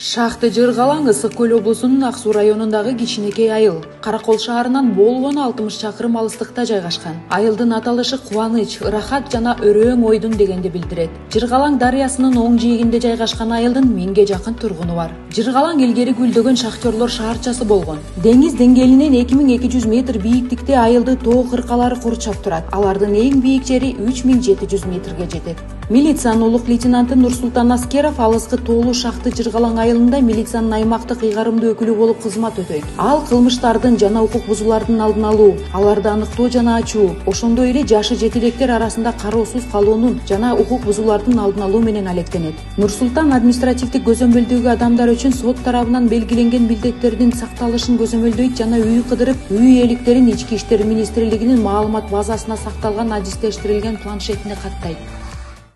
Шахты Жыргалаң Ысык Көл облусунун Ак Суу районундагы кичинекей айыл. Каракол шаарынан болгону 60 чакырым алыстыкта жайгашкан. Айылдын аталышы кубаныч, ырахат жана өрөөң ойдун дегенди билдирет. Жыргалаң дарыясынын оң жээгинде жайгашкан айылдын 1000ге жакын тургуну бар. Жыргалаң илгери гүлдөгөн шахтерлор шаарчасы болгон. Деңиз деңгээлинен 2200 метр бийиктикте айылды тоо кыркалары курчап турат. Алардын эң бийик жери 3700 метрге жетет. Милициянын улук лейтенанты Нурсултан Аскеров алыскы тоолуу шахты Жыргалаң айылында милициянын аймактык ыйгарымдуу өкүлү болуп кызмат өтөйт. Ал кылмыштардын жана укук бузуулардын алдын алуу, аларды аныктоо жана ачуу, ошондой эле жашы жетилектер арасында кароосуз калуунун жана укук бузуулардын алдын алуу менен алектенет. Нурсултан административдик көзөмөлдөгү адамдар үчүн сот тарабынан белгиленген милдеттердин сакталышын көзөмөлдөйт жана үй кыдырып, үй ээликтерин Ички иштер министрлигинин маалымат базасына сакталган адистештирилген планшетине каттайт.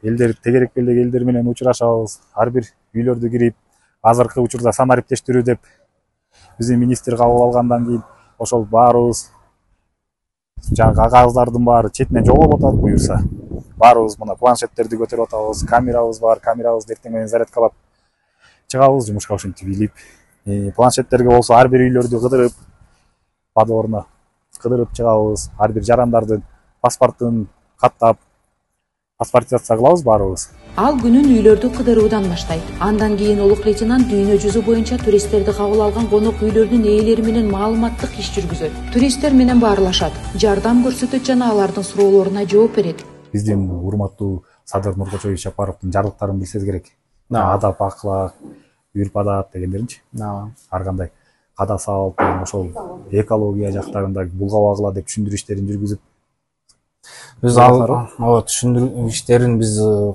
Элдер тегерек белдеги элдер менен учурашабыз. Ар бир үйлөрдү кирип, азыркы учурда санариптештирүү деп биздин министр кабыл алгандан кийин ошол баарыбыз жаңы кагаздардын баары четинен жоголуп атат буюрса. Баарыбыз мына планшеттерди көтөрүп атабыз, камерабыз бар, камерабызды эртең менен зарядкалап чыгабыз жумушка ушинтип илип. Планшеттерге болсо ар бир үйлөрдү кыдырып, подворно кыдырып чыгабыз. Ар бир жарандардын паспортун каттап паспортизация кылабыз баарыбыз. Ал күнүн үйлөрдү кыдыруудан баштайт. Андан кийин улук лейтенант дүйнө жүзү боюнча туристтерди кабыл алган конок үйлөрдүн ээлери менен маалыматтык иш жүргүзөт. Туристтер менен баарлашат, жардам көрсөтөт жана алардын суроолоруна жооп берет. Биздин урматтуу Садыр Нуркочоевич Жапаровдун жарлыктарын билсеңиз керек. Адап акылак, үрп адат дегендеринчи. Ар кандай када салт, ошол экология жактарында булгабагыла деп түшүндүрүү иштерин жүргүзүп Biz түшүндүрүү иштерин биз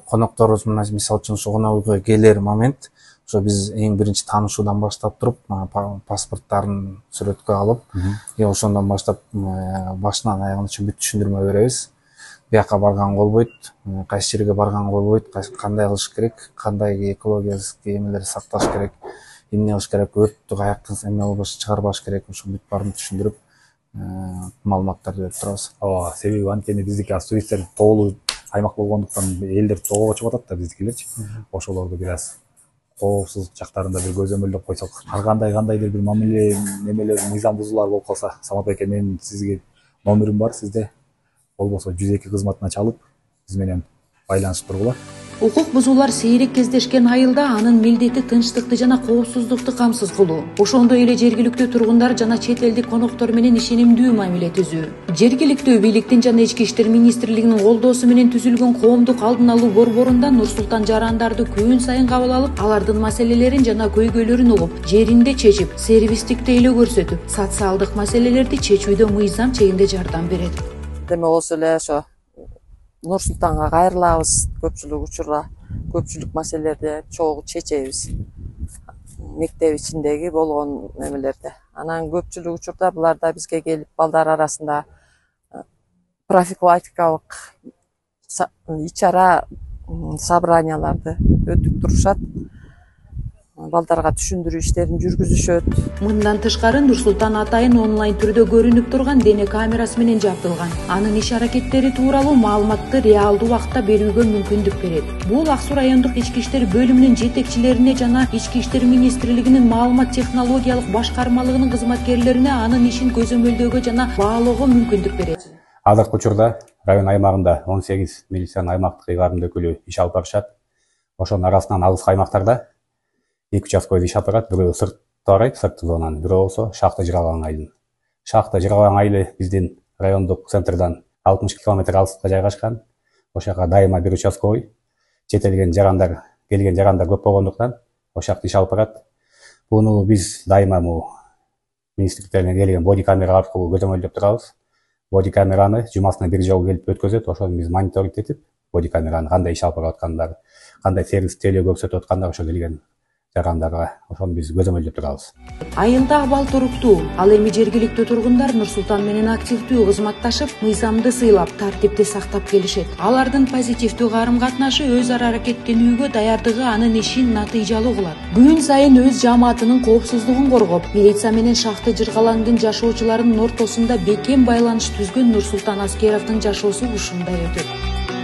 конокторубуз мисалы үчүн ошо конок келер момент ошо биз эң биринчи таанышуудан баштап туруп паспорттарын сүрөткө алып, ошондон баштап башынан аягына чейин бүт түшүндүрмө беребиз. Бияка барган болбойт, кайсы жерге барган болбойт, кандай кылыш керек, кандай экологиялык эмелерди сакташ керек, эмне кылыш керек, өрттү каяктан эме болбош чыгарбаш керек, ошо бүт баарын түшүндүрүп маалыматтарды берип турабыз. Себеби анткени биздики туристтер тоолуу аймак болгондуктан элдер тоого чыгып атат да биздикилерчи. Ошолорду бир аз коопсуздук жактарында бир көзөмөлдөп койсок, ар кандайдыр бир мамиле немелер, мыйзам бузуулар болуп калса, Самат эке, менин сизге номерим бар, сизде болбосо 102 кызматына чалып, биз менен байланышып тургула. Укук бузуулар сейрек кездешкен айылда анын милдети тынчтыкты жана коопсуздукту камсыз кылуу. Ошондой эле жергиликтүү тургундар жана чет элдик коноктор менен ишенимдүү мамиле түзүү. Жергиликтүү бийликтин жана Ички иштер министрлигинин колдоосу менен түзүлгөн коомдук алдын алуу борборунда Нурсултан жарандарды күн сайын кабыл алып, алардын маселелерин жана көйгөйлөрүн угуп, жеринде чечип, сервистик тейлөө көрсөтүп, социалдык маселелерди чечүүдө мыйзам чегинде жардам берет. Деме болсо эле ошо Нурсултанга кайрылабыз, көпчүлүк учурда көпчүлүк маселелерди чогуу чечебиз. Мектеп ичиндеги болгон немелерди. Анан көпчүлүк учурда булар да бизге келип балдар арасында профилактикалык ич-чара собранияларды өтүп турушат. Балдарга түшүндүрүү иштерин жүргүзүшөт. Мындан тышкары Нурсултан атайын онлайн түрдө көрүнүп турган дене камерасы менен жабдылган. Анын иш аракеттери тууралуу маалыматты реалдуу убакытта берүүгө мүмкүндүк берет. Бул Ак Суу райондук ички иштер бөлүмүнүн жетекчилерине жана Ички иштер министрлигинин маалымат технологиялык башкармалыгынын кызматкерлерине анын ишин көзөмөлдөөгө жана баалоого мүмкүндүк берет. Азыркы учурда район аймагында 18 милициянын аймактык ыйгарымдуу өкүлү иш алып барышат. Ошонун арасынан алыскы аймактарда 2 участкада иш алып барат. Бирөө сыртта барайт, сырт зонанын, бирөө болсо Шахта Жыргалаң айылы. Шахта Жыргалаң айылы биздин райондук центрден 60 километр алыстыкта жайгашкан. Ошол жака дайыма бир участковый келген жарандар көп болгондуктан ошол жакта иш алып барат. Буну биз дайыма министрликтерден келген боди камера аркылуу көзөмөлдөп турабыз. Боди камераны жумасына бир жолу келип өткөзөт. Ошону биз мониторинг этип, боди камераны кандай иш алып барып аткандары, кандай сервис тейлөө көрсөтүп аткандары ошо келген жарандарга ошону биз көзөмөлдөп турабыз. Айылда абал туруктуу. Ал эми жергиликтүү тургундар Нурсултан менен активдүү кызматташып, мыйзамды сыйлап, тартипти сактап келишет. Алардын позитивдүү карым-катнашы өз ара аракеттенүүгө даярдыгы анын ишин натыйжалуу кылат. Күн сайын өз жамаатынын коопсуздугун коргоп, милиция менен Шахты Жыргалаңдын жашоочуларынын ортосунда бекем байланыш түзгөн Нурсултан Аскеровдун жашоосу ушундай өтөт.